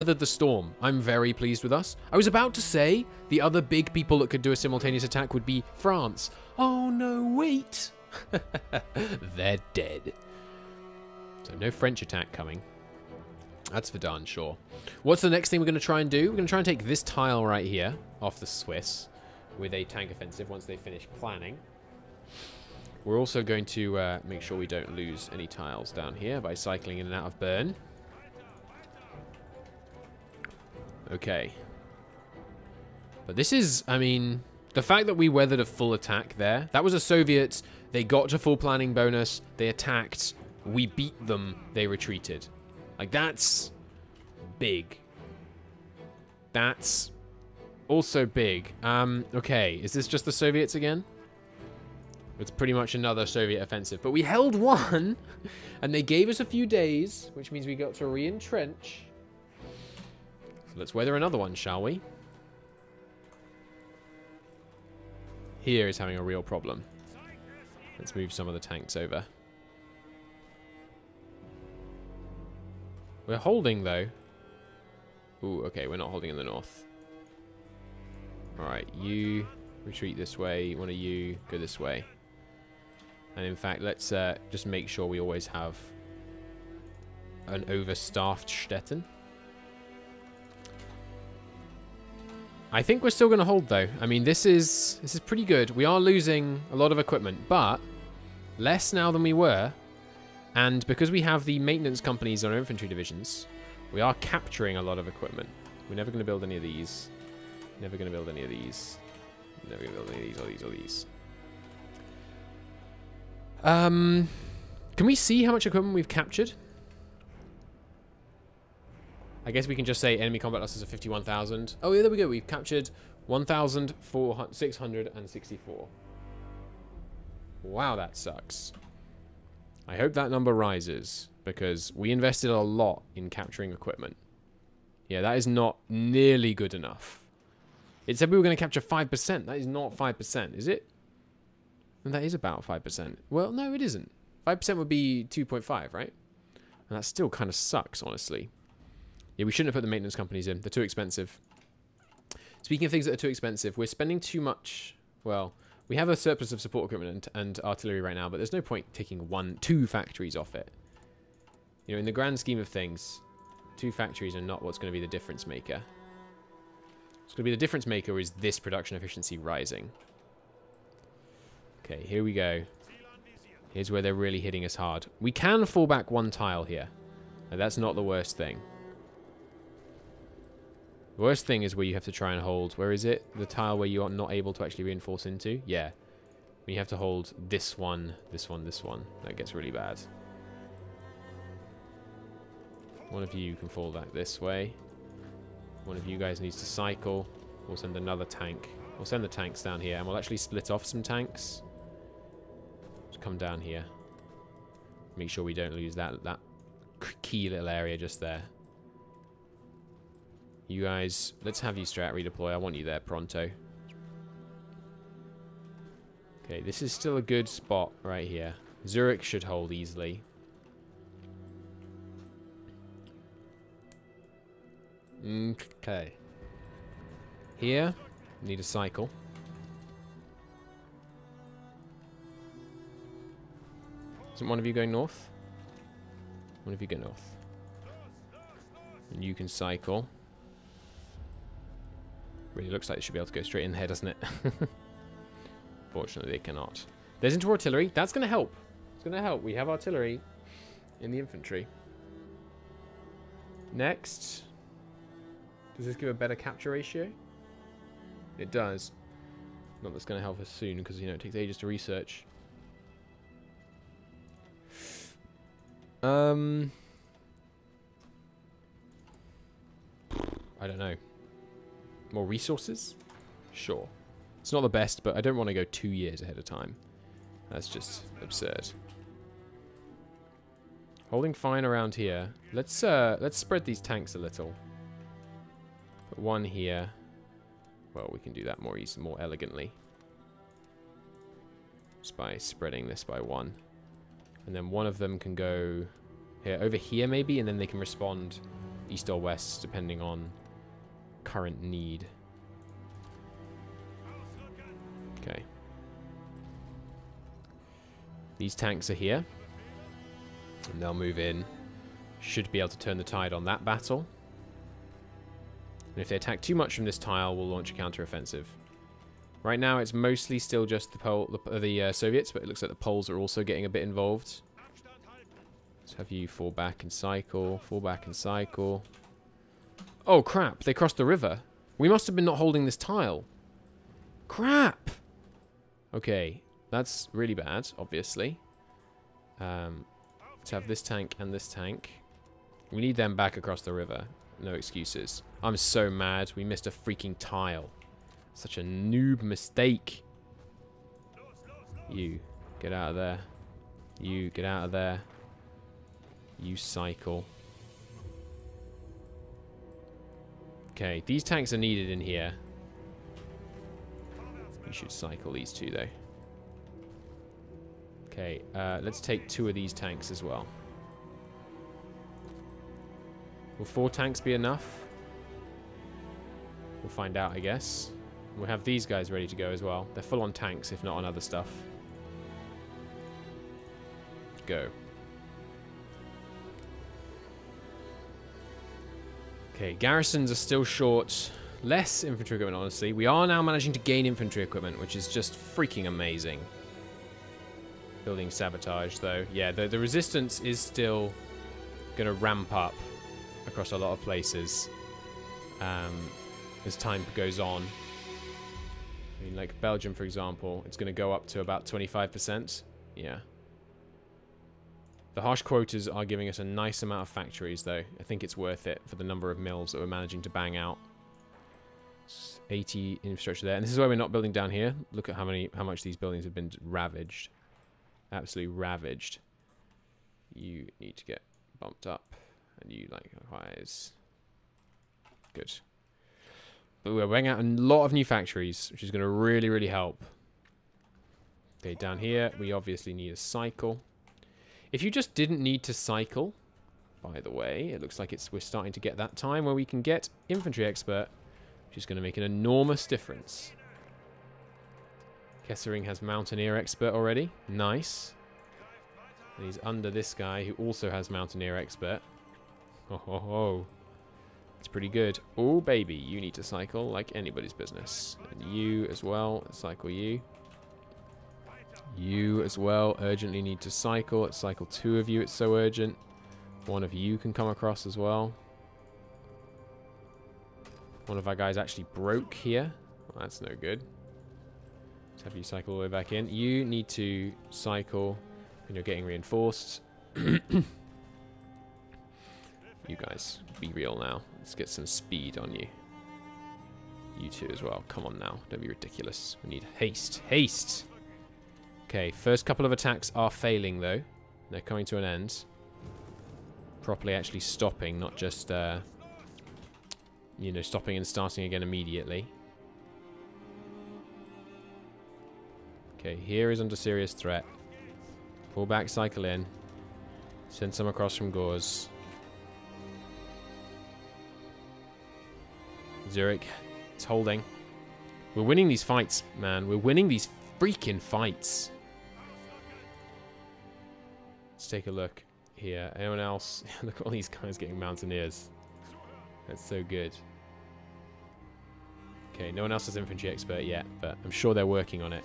weathered the storm. I'm very pleased with us. I was about to say the other big people that could do a simultaneous attack would be France. Oh no, wait. They're dead. So no French attack coming. That's for darn sure. What's the next thing we're going to try and do? We're going to try and take this tile right here off the Swiss with a tank offensive once they finish planning. We're also going to make sure we don't lose any tiles down here by cycling in and out of Bern. Okay. But this is, I mean, the fact that we weathered a full attack there, that was a Soviet, they got to full planning bonus, they attacked, we beat them, they retreated. Like, that's big. That's also big. Okay, is this just the Soviets again? It's pretty much another Soviet offensive. But we held one, and they gave us a few days, which means we got to re-entrench. So let's weather another one, shall we? Here is having a real problem. Let's move some of the tanks over. We're holding, though. Ooh, okay, we're not holding in the north. Alright, you retreat this way. One of you go this way. And in fact, let's just make sure we always have an overstaffed Stettin. I think we're still going to hold, though. I mean, this is pretty good. We are losing a lot of equipment, but less now than we were. And because we have the maintenance companies on our infantry divisions, we are capturing a lot of equipment. We're never going to build any of these. Never going to build any of these. Never going to build any of these, or these, or these. Can we see how much equipment we've captured? I guess we can just say enemy combat losses of 51,000. Oh, yeah, there we go. We've captured 1,664. Wow, that sucks. I hope that number rises, because we invested a lot in capturing equipment. Yeah, that is not nearly good enough. It said we were going to capture 5%. That is not 5%, is it? And that is about 5%. Well, no, it isn't. 5% would be 2.5, right? And that still kind of sucks, honestly. Yeah, we shouldn't have put the maintenance companies in. They're too expensive. Speaking of things that are too expensive, we're spending too much... Well... We have a surplus of support equipment and artillery right now, but there's no point taking two factories off it. You know, in the grand scheme of things, 2 factories are not what's going to be the difference maker. What's going to be the difference maker is this production efficiency rising. Okay, here we go. Here's where they're really hitting us hard. We can fall back 1 tile here. Now, that's not the worst thing. The worst thing is where you have to try and hold... Where is it? The tile where you are not able to actually reinforce into? Yeah. When you have to hold this one, this one, this one. That gets really bad. One of you can fall back this way. One of you guys needs to cycle. We'll send another tank. We'll send the tanks down here, and we'll actually split off some tanks. Just come down here. Make sure we don't lose that key little area just there. You guys, let's have you strat redeploy. I want you there pronto. Okay, this is still a good spot right here. Zurich should hold easily. Okay. Here, need a cycle. Isn't one of you going north? One of you go north. And you can cycle. Really looks like they should be able to go straight in there, doesn't it? Fortunately, they cannot. There's into artillery. That's going to help. It's going to help. We have artillery in the infantry. Next. Does this give a better capture ratio? It does. Not that's going to help us soon, because, you know, it takes ages to research. I don't know. More resources? Sure. It's not the best, but I don't want to go 2 years ahead of time. That's just absurd. Holding fine around here. Let's spread these tanks a little. Put one here. Well, we can do that more elegantly. Just by spreading this by 1. And then one of them can go here, over here maybe, and then they can respond east or west, depending on current need. Okay. These tanks are here. And they'll move in. Should be able to turn the tide on that battle. And if they attack too much from this tile, we'll launch a counter-offensive. Right now, it's mostly still just the Soviets, but it looks like the Poles are also getting a bit involved. Let's have you fall back and cycle. Fall back and cycle. Oh, crap. They crossed the river. We must have been not holding this tile. Crap. Okay. That's really bad, obviously. Let's have this tank and this tank. We need them back across the river. No excuses. I'm so mad. We missed a freaking tile. Such a noob mistake. You, get out of there. You, get out of there. You cycle. Okay, these tanks are needed in here. You should cycle these two, though. Okay, let's take 2 of these tanks as well. Will 4 tanks be enough? We'll find out, I guess. We'll have these guys ready to go as well. They're full on tanks, if not on other stuff. Go. Okay, garrisons are still short. Less infantry equipment, honestly. We are now managing to gain infantry equipment, which is just freaking amazing. Building sabotage, though. Yeah, the resistance is still going to ramp up across a lot of places as time goes on. I mean, like Belgium, for example, it's going to go up to about 25%. Yeah. The harsh quotas are giving us a nice amount of factories, though. I think it's worth it for the number of mills that we're managing to bang out. 80 infrastructure there. And this is why we're not building down here. Look at how much these buildings have been ravaged. Absolutely ravaged. You need to get bumped up. And you, likewise. Good. But we're banging out a lot of new factories, which is going to really, really help. Okay, down here, we obviously need a cycle. If you just didn't need to cycle, by the way, it looks like we're starting to get that time where we can get infantry expert, which is going to make an enormous difference. Kessering has mountaineer expert already. Nice. And he's under this guy who also has mountaineer expert. Oh, ho, ho. It's pretty good. Oh, baby, you need to cycle like anybody's business. And you as well. Cycle you. You as well urgently need to cycle. Let's cycle 2 of you. It's so urgent. 1 of you can come across as well. One of our guys actually broke here. Well, that's no good. Let's have you cycle all the way back in. You need to cycle when you're getting reinforced. You guys, be real now. Let's get some speed on you. You two as well. Come on now. Don't be ridiculous. We need haste. Haste! Okay, first couple of attacks are failing, though. They're coming to an end. Properly actually stopping, not just, you know, stopping and starting again immediately. Okay, here is under serious threat. Pull back, cycle in. Send some across from Gauze. Zurich, it's holding. We're winning these fights, man. We're winning these freaking fights. Let's take a look here. Anyone else? Look at all these guys getting mountaineers. That's so good. Okay, no one else has infantry expert yet, but I'm sure they're working on it.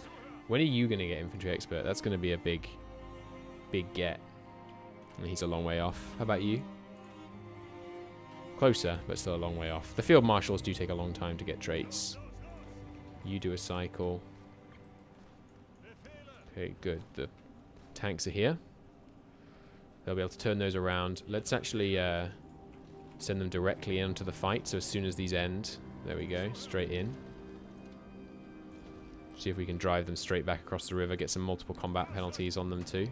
When are you going to get infantry expert? That's going to be a big get. And he's a long way off. How about you? Closer, but still a long way off. The field marshals do take a long time to get traits. You do a cycle. Okay, good. The tanks are here. They'll be able to turn those around. Let's actually send them directly into the fight. So as soon as these end, there we go, straight in. See if we can drive them straight back across the river. Get some multiple combat penalties on them too.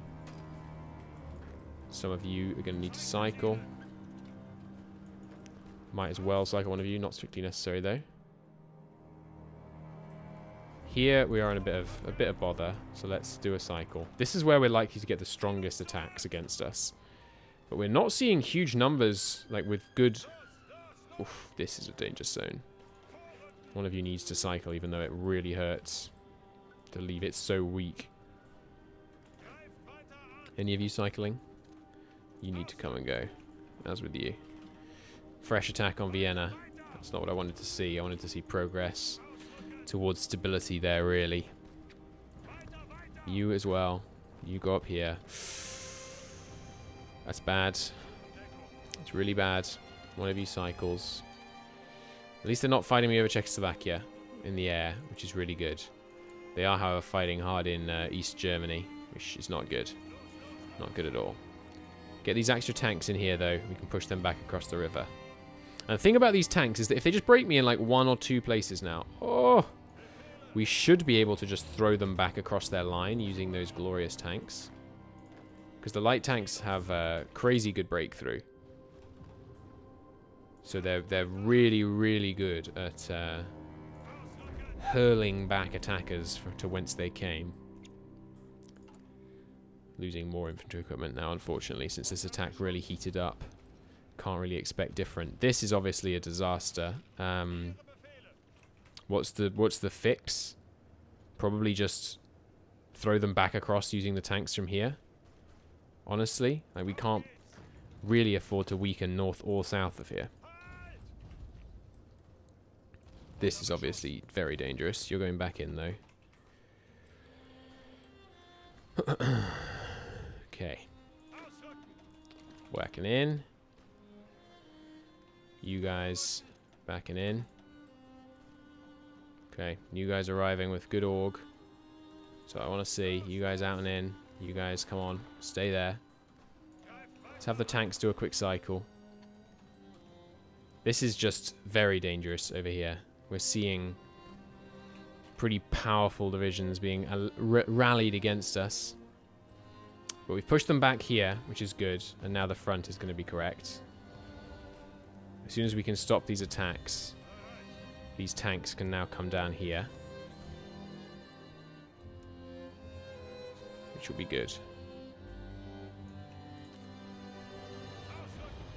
Some of you are going to need to cycle. Might as well cycle one of you. Not strictly necessary though. Here we are in a bit of bother, so let's do a cycle. This is where we're likely to get the strongest attacks against us. But we're not seeing huge numbers, like with good Oof, this is a dangerous zone. One of you needs to cycle, even though it really hurts to leave it so weak. Any of you cycling? You need to come and go. As with you. Fresh attack on Vienna. That's not what I wanted to see. I wanted to see progress towards stability there, really. You as well. You go up here. That's bad. It's really bad. One of you cycles. At least they're not fighting me over Czechoslovakia in the air, which is really good. They are, however, fighting hard in East Germany, which is not good. Not good at all. Get these extra tanks in here, though. We can push them back across the river. And the thing about these tanks is that if they just break me in like 1 or 2 places now, oh, we should be able to just throw them back across their line using those glorious tanks. Because the light tanks have crazy good breakthrough. So they're really, really good at hurling back attackers to whence they came. Losing more infantry equipment now, unfortunately, since this attack really heated up. Can't really expect different. This is obviously a disaster. What's the fix? Probably just throw them back across using the tanks from here. Honestly, like, we can't really afford to weaken north or south of here. This is obviously very dangerous. You're going back in, though. Okay. Whacking in. You guys backing in. Okay, you guys arriving with good org. So I want to see you guys out and in. You guys, come on, stay there. Let's have the tanks do a quick cycle. This is just very dangerous over here. We're seeing pretty powerful divisions being rallied against us. But we've pushed them back here, which is good. And now the front is going to be correct. As soon as we can stop these attacks, these tanks can now come down here. Which will be good.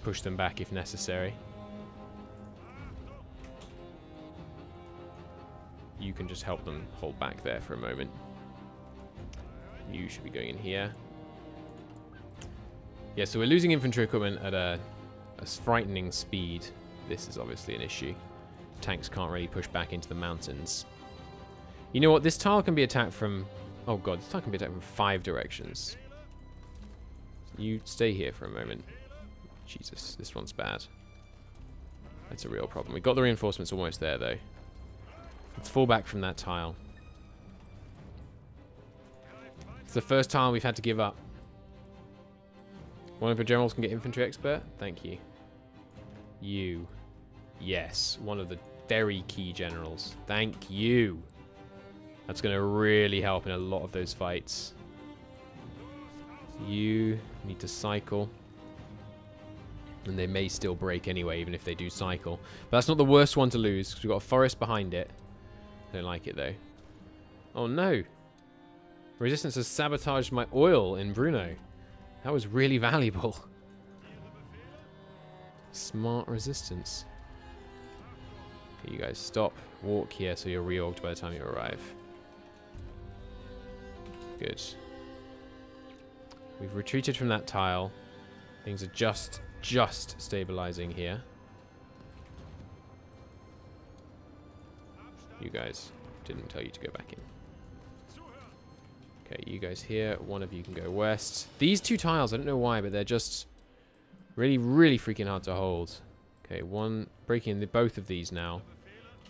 Push them back if necessary. You can just help them hold back there for a moment. You should be going in here. Yeah, so we're losing infantry equipment at a frightening speed. This is obviously an issue. Tanks can't really push back into the mountains. You know what? This tile can be attacked from... Oh god, this tile can be attacked from 5 directions. You stay here for a moment. Jesus, this one's bad. That's a real problem. We got the reinforcements almost there, though. Let's fall back from that tile. It's the first tile we've had to give up. One of your generals can get infantry expert. Thank you. You. Yes, one of the very key generals. Thank you. That's going to really help in a lot of those fights. You need to cycle. And they may still break anyway, even if they do cycle. But that's not the worst one to lose, because we've got a forest behind it. I don't like it, though. Oh, no. Resistance has sabotaged my oil in Bruno. That was really valuable. Smart resistance. Okay, you guys stop. Walk here so you're reorged by the time you arrive. Good. We've retreated from that tile. Things are just stabilizing here. You guys, didn't tell you to go back in. Okay, you guys here. One of you can go west. These 2 tiles, I don't know why, but they're just really, really freaking hard to hold. Okay, one breaking both of these now.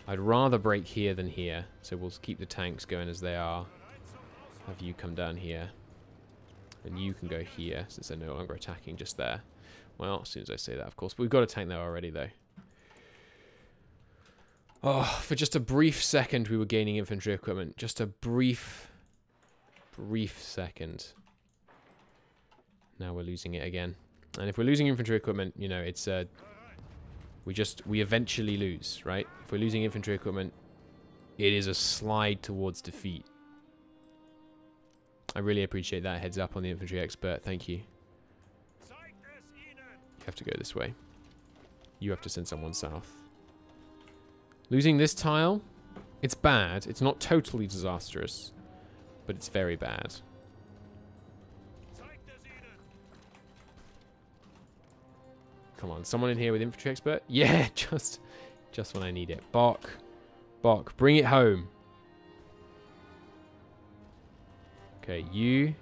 I'd rather break here than here, so we'll keep the tanks going as they are. Have you come down here. And you can go here, since they're no longer attacking just there. Well, as soon as I say that, of course. But we've got a tank there already, though. Oh, for just a brief second, we were gaining infantry equipment. Just a brief second. Now we're losing it again. And if we're losing infantry equipment, you know, it's we eventually lose, right? If we're losing infantry equipment, it is a slide towards defeat. I really appreciate that heads up on the infantry expert. Thank you. You have to go this way. You have to send someone south. Losing this tile, it's bad. It's not totally disastrous, but it's very bad. Come on, someone in here with infantry expert? Yeah, just when I need it. Bok, bring it home. Okay, you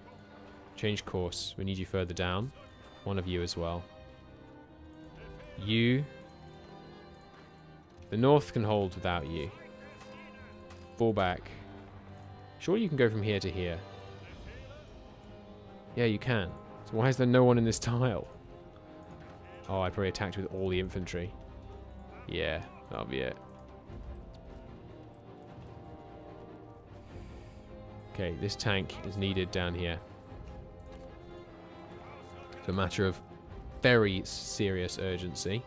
change course. We need you further down. One of you as well. You. The north can hold without you. Fall back. Surely you can go from here to here. Yeah, you can. So why is there no one in this tile? Oh, I probably attacked with all the infantry. Yeah, that'll be it. Okay, this tank is needed down here. It's a matter of very serious urgency.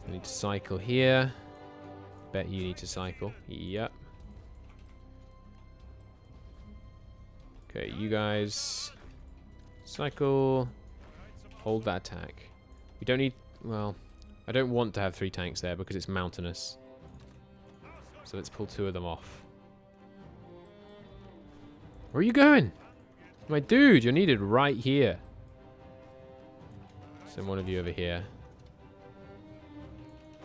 I need to cycle here. Bet you need to cycle. Yep. Okay, you guys cycle. Hold that attack. We don't need... Well, I don't want to have 3 tanks there because it's mountainous. So let's pull 2 of them off. Where are you going? My dude, you're needed right here. Send one of you over here.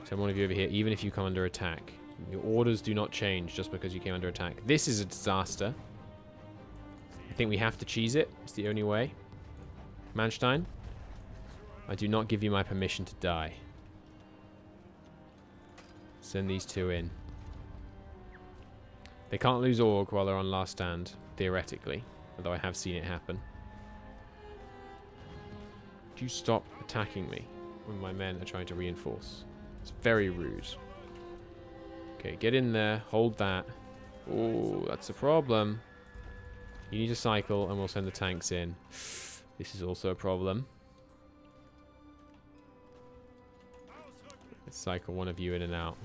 Send one of you over here, even if you come under attack. Your orders do not change just because you came under attack. This is a disaster. I think we have to cheese it. It's the only way. Manstein, I do not give you my permission to die. Send these 2 in. They can't lose Org while they're on last stand, theoretically. Although I have seen it happen. Do you stop attacking me when my men are trying to reinforce? It's very rude. Okay, get in there. Hold that. Oh, that's a problem. You need to cycle and we'll send the tanks in. This is also a problem. Let's cycle one of you in and out.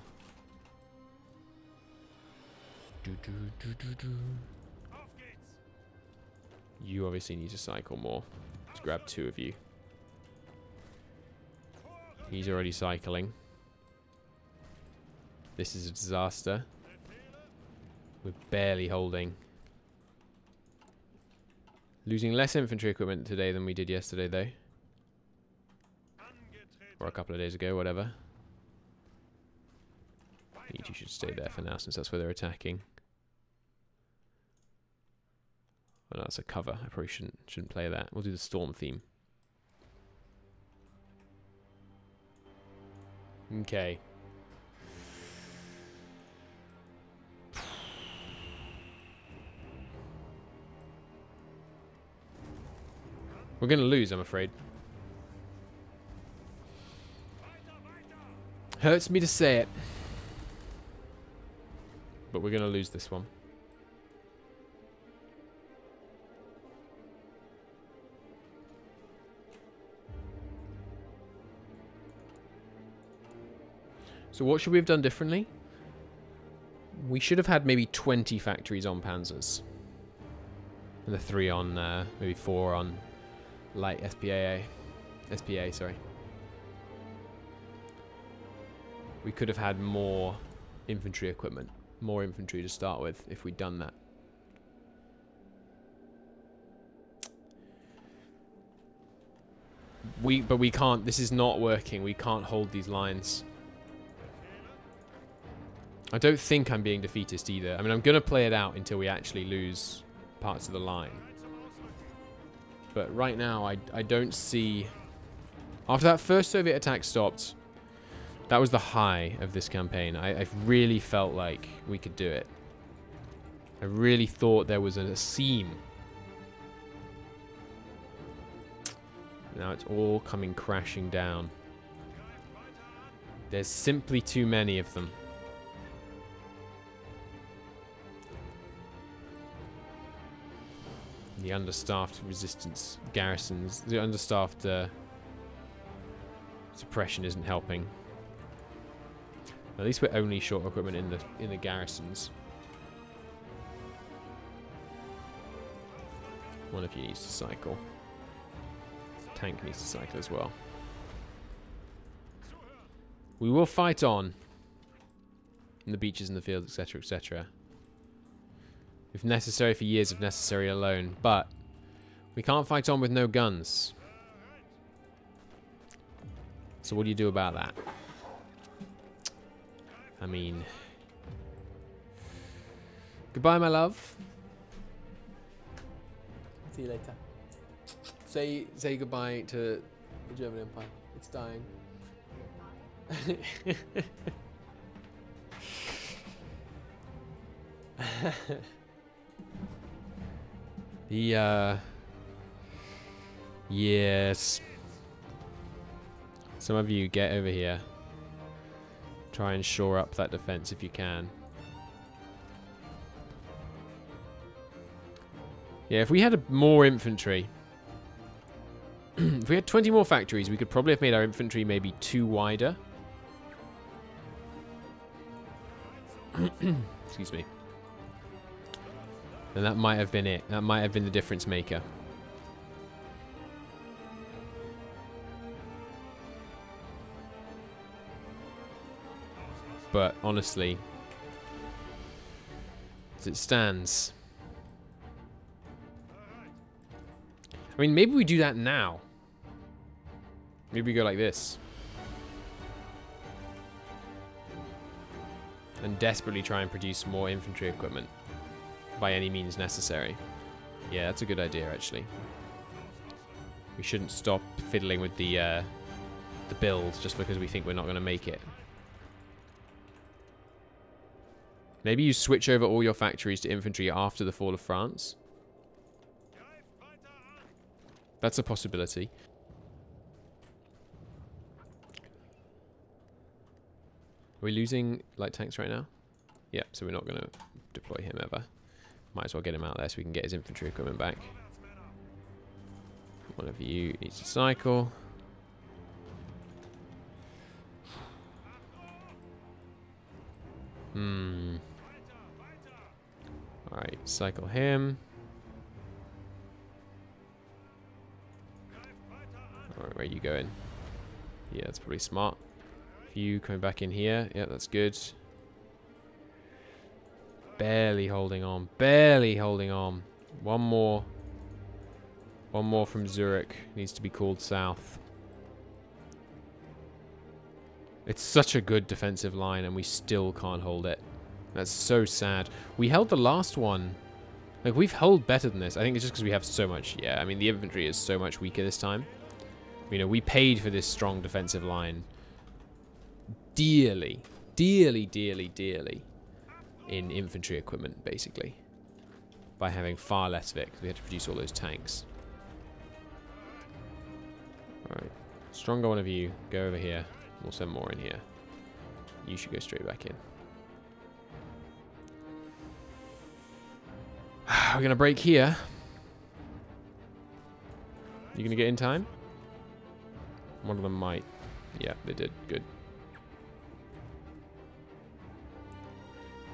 You obviously need to cycle more. Let's grab 2 of you. He's already cycling. This is a disaster. We're barely holding. Losing less infantry equipment today than we did yesterday, though. Or a couple of days ago, whatever. You should stay there for now, since that's where they're attacking. Oh, no, that's a cover. I probably shouldn't play that. We'll do the storm theme. Okay. We're going to lose, I'm afraid. Hurts me to say it. But we're going to lose this one. So what should we have done differently? We should have had maybe 20 factories on Panzers. And the 3 on, maybe 4 on light SPA, sorry. We could have had more infantry equipment. More infantry to start with if we'd done that. But we can't, this is not working. We can't hold these lines. I don't think I'm being defeatist either. I mean, I'm going to play it out until we actually lose parts of the line. But right now, I don't see... After that first Soviet attack stopped, that was the high of this campaign. I really felt like we could do it. I really thought there was a seam. Now it's all coming crashing down. There's simply too many of them. The understaffed resistance garrisons, the understaffed suppression isn't helping. At least we're only short equipment in the garrisons. One of you needs to cycle. Tank needs to cycle as well. We will fight on. In the beaches and the fields, etc., etc. If necessary, for years if necessary alone. But we can't fight on with no guns. So what do you do about that? I mean... Goodbye, my love. See you later. Say goodbye to the German Empire. It's dying. Yes. Some of you get over here. Try and shore up that defense if you can. Yeah, if we had more infantry, if we had 20 more factories, we could probably have made our infantry maybe 2 wider. Excuse me. And that might have been it. That might have been the difference maker. But honestly, as it stands, I mean, maybe we do that now. Maybe we go like this. And desperately try and produce more infantry equipment by any means necessary. Yeah, that's a good idea, actually. We shouldn't stop fiddling with the build just because we think we're not going to make it. Maybe you switch over all your factories to infantry after the fall of France. That's a possibility. Are we losing light tanks right now? Yeah, so we're not going to deploy him ever. Might as well get him out there so we can get his infantry equipment back. One of you needs to cycle. Alright, cycle him. Alright, where are you going? Yeah, that's probably smart. You coming back in here. Yeah, that's good. Barely holding on. Barely holding on. One more. One more from Zurich. Needs to be called south. It's such a good defensive line and we still can't hold it. That's so sad. We held the last one. Like, we've held better than this. I think it's just because we have so much. Yeah, I mean, the infantry is so much weaker this time. You know, we paid for this strong defensive line dearly. Dearly, dearly, dearly. In infantry equipment, basically. By having far less of it, because we had to produce all those tanks. Alright. Stronger one of you. Go over here. We'll send more in here. You should go straight back in. We're going to break here. You going to get in time? One of them might. Yeah, they did. Good.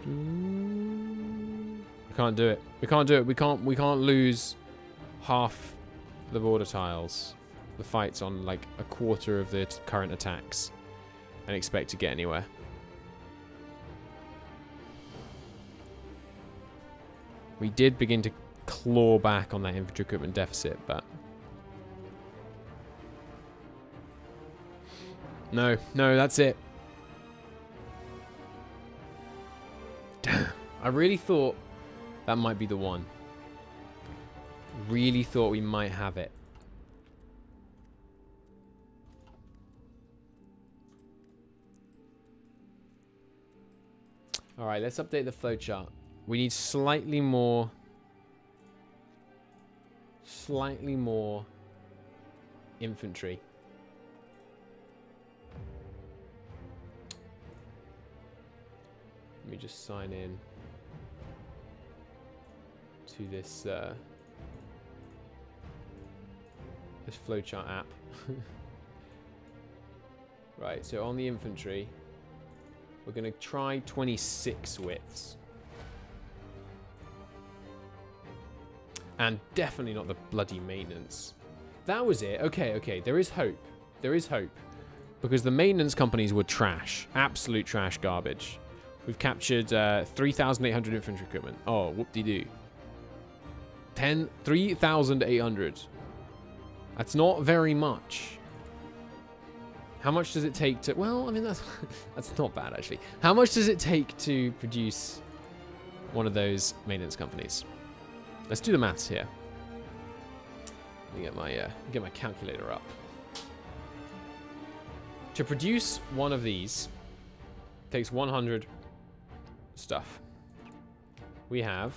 We can't do it. We can't do it. We can't lose half the border tiles. The fight's on like a quarter of the current attacks and expect to get anywhere. We did begin to claw back on that infantry equipment deficit, but no, that's it. Damn. I really thought that might be the one. Really thought we might have it. Alright, let's update the flowchart. We need slightly more infantry. Let me just sign in to this this flowchart app. Right, so on the infantry, we're going to try 26 widths. And definitely not the bloody maintenance. That was it. Okay, okay. There is hope. There is hope. because the maintenance companies were trash. Absolute trash garbage. We've captured 3,800 infantry equipment. Oh, whoop-de-doo. 3,800. That's not very much. How much does it take to... Well, I mean, that's not bad, actually. How much does it take to produce one of those maintenance companies? Let's do the maths here. Let me get my calculator up. To produce one of these takes 100 stuff. We have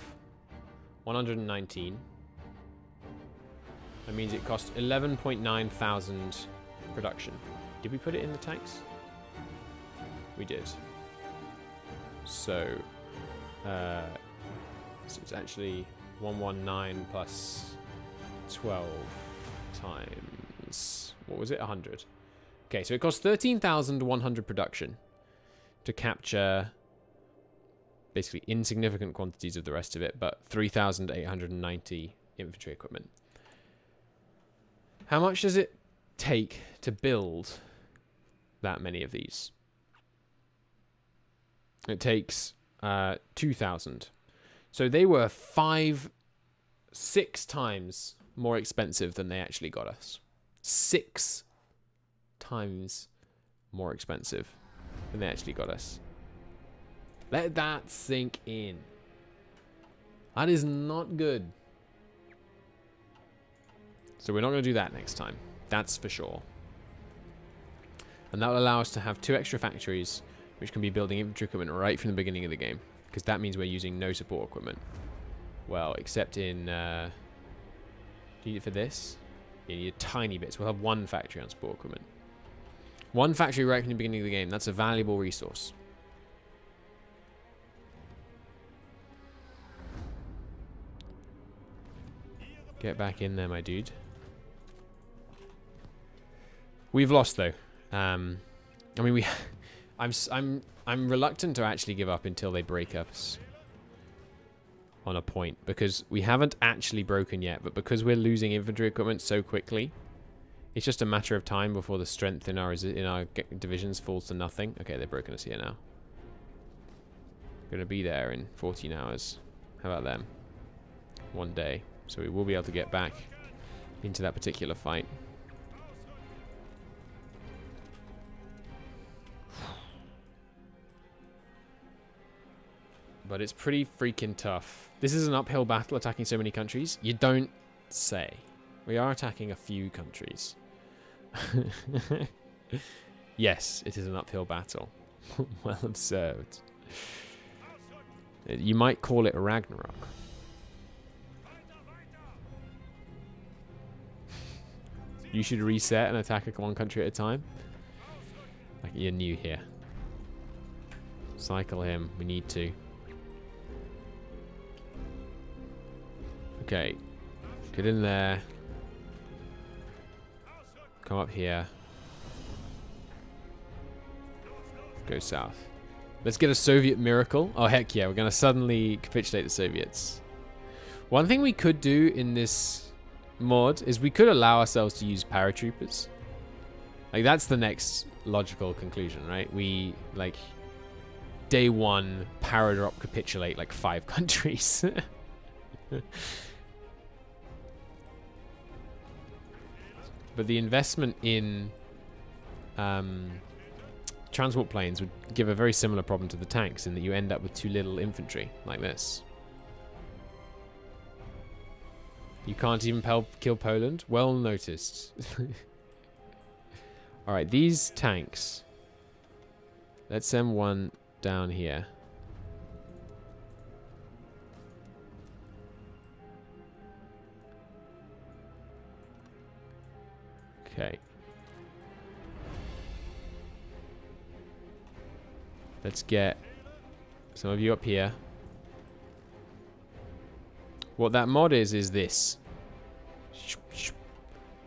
119. That means it costs 11.9 thousand production. Did we put it in the tanks? We did. So it's actually 119 plus 12 times, what was it, 100. Okay, so it costs 13,100 production to capture basically insignificant quantities of the rest of it, but 3,890 infantry equipment. How much does it take to build that many of these? It takes 2,000. So they were 6 times more expensive than they actually got us. 6 times more expensive than they actually got us. Let that sink in. That is not good. So we're not going to do that next time. That's for sure. And that will allow us to have 2 extra factories which can be building infantry equipment right from the beginning of the game. Because that means we're using no support equipment. Well, except in... do you need it for this? You need tiny bits. We'll have 1 factory on support equipment. 1 factory right from the beginning of the game. That's a valuable resource. Get back in there, my dude. We've lost though. I mean, I'm reluctant to actually give up until they break us on a point, because we haven't actually broken yet, but because we're losing infantry equipment so quickly, it's just a matter of time before the strength in our divisions falls to nothing. Okay, they've broken us here now. We're gonna be there in 14 hours. How about them? 1 day. So we will be able to get back into that particular fight. But it's pretty freaking tough. This is an uphill battle attacking so many countries. You don't say. We are attacking a few countries. Yes, it is an uphill battle. Well observed. You might call it a Ragnarok. You should reset and attack one country at a time. Like, you're new here. Cycle him. We need to. Okay. Get in there. Come up here. Go south. Let's get a Soviet miracle. Oh, heck yeah. We're going to suddenly capitulate the Soviets. One thing we could do in this mod is we could allow ourselves to use paratroopers. Like, that's the next logical conclusion, right? We, like, day 1, paradrop capitulate, like, 5 countries. But the investment in transport planes would give a very similar problem to the tanks, in that you end up with too little infantry, like this. You can't even kill Poland? Well noticed. Alright, these tanks. Let's send one down here. Okay. Let's get some of you up here. What that mod is this.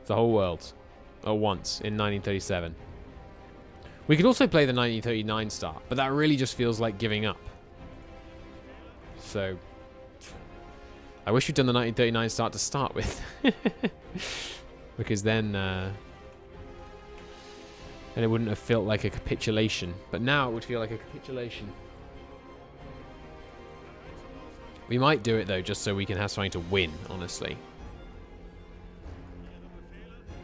The whole world. At once, in 1937. We could also play the 1939 start, but that really just feels like giving up. So, I wish we'd done the 1939 start to start with. Because then, And it wouldn't have felt like a capitulation. But now it would feel like a capitulation. We might do it, though, just so we can have something to win, honestly.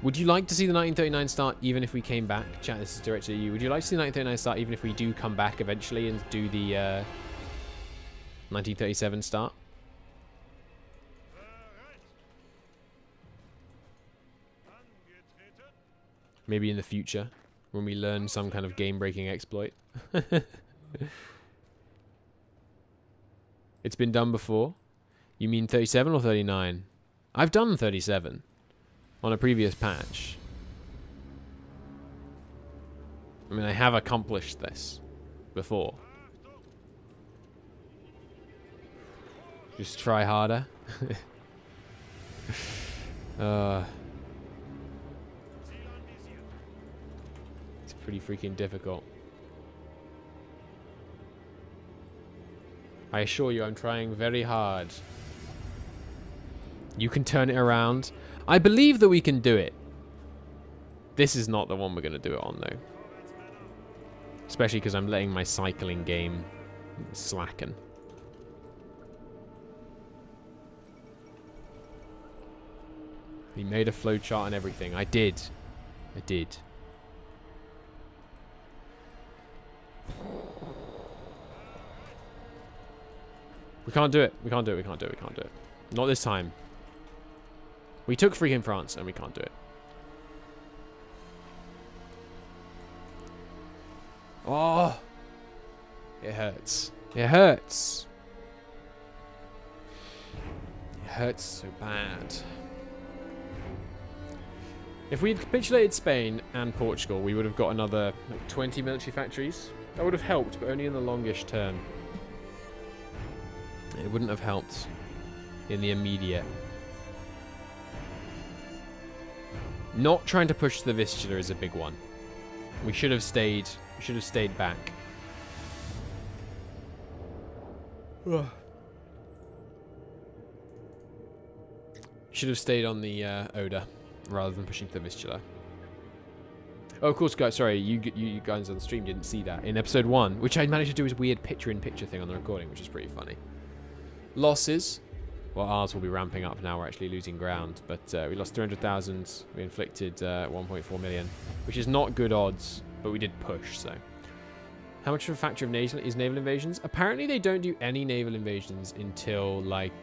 Would you like to see the 1939 start even if we came back? Chat, this is directed at you. Would you like to see the 1939 start even if we do come back eventually and do the 1937 start? Maybe in the future, when we learn some kind of game-breaking exploit. It's been done before. You mean 37 or 39? I've done 37 on a previous patch. I mean, I have accomplished this before. Just try harder. It's pretty freaking difficult. I assure you, I'm trying very hard. You can turn it around. I believe that we can do it. This is not the one we're going to do it on, though. Especially because I'm letting my cycling game slacken. We made a flowchart and everything. I did. I did. We can't do it. We can't do it. We can't do it. We can't do it. Not this time. We took freaking France and we can't do it. Oh. It hurts. It hurts. It hurts so bad. If we had capitulated Spain and Portugal, we would have got another like 20 military factories. That would have helped, but only in the longish term. It wouldn't have helped in the immediate. Not trying to push the Vistula is a big one. We should have stayed. We should have stayed back. Should have stayed on the Oder rather than pushing to the Vistula. Oh, of course, guys. Sorry, you guys on the stream didn't see that in episode 1, which I managed to do as weird picture-in-picture thing on the recording, which is pretty funny. Losses. Well, ours will be ramping up now. We're actually losing ground, but we lost 300,000. We inflicted 1.4 million, which is not good odds, but we did push. So, how much of a factor of naval invasions? Apparently, they don't do any naval invasions until like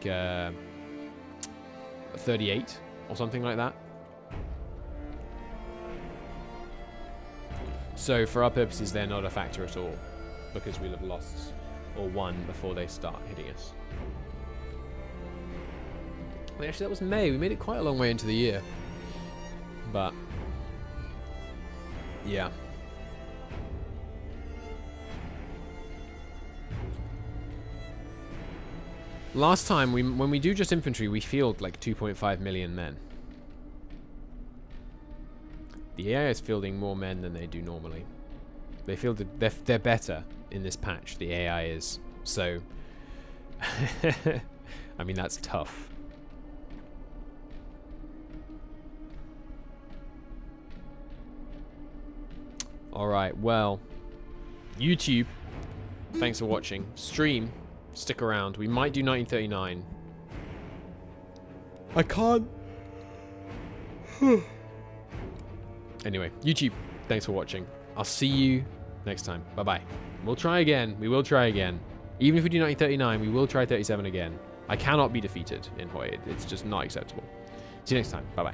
38 or something like that. So, for our purposes, they're not a factor at all because we'll have lost or won before they start hitting us. Wait, actually, that was May. We made it quite a long way into the year. But, yeah. Last time, when we do just infantry, we field like 2.5 million men. The AI is fielding more men than they do normally. They fielded, they're better in this patch, the AI is. So, I mean, that's tough. Alright, well, YouTube, thanks for watching. Stream, stick around. We might do 1939. I can't. Anyway, YouTube, thanks for watching. I'll see you next time. Bye-bye. We'll try again. We will try again. Even if we do 1939, we will try 37 again. I cannot be defeated in Hoy. It's just not acceptable. See you next time. Bye-bye.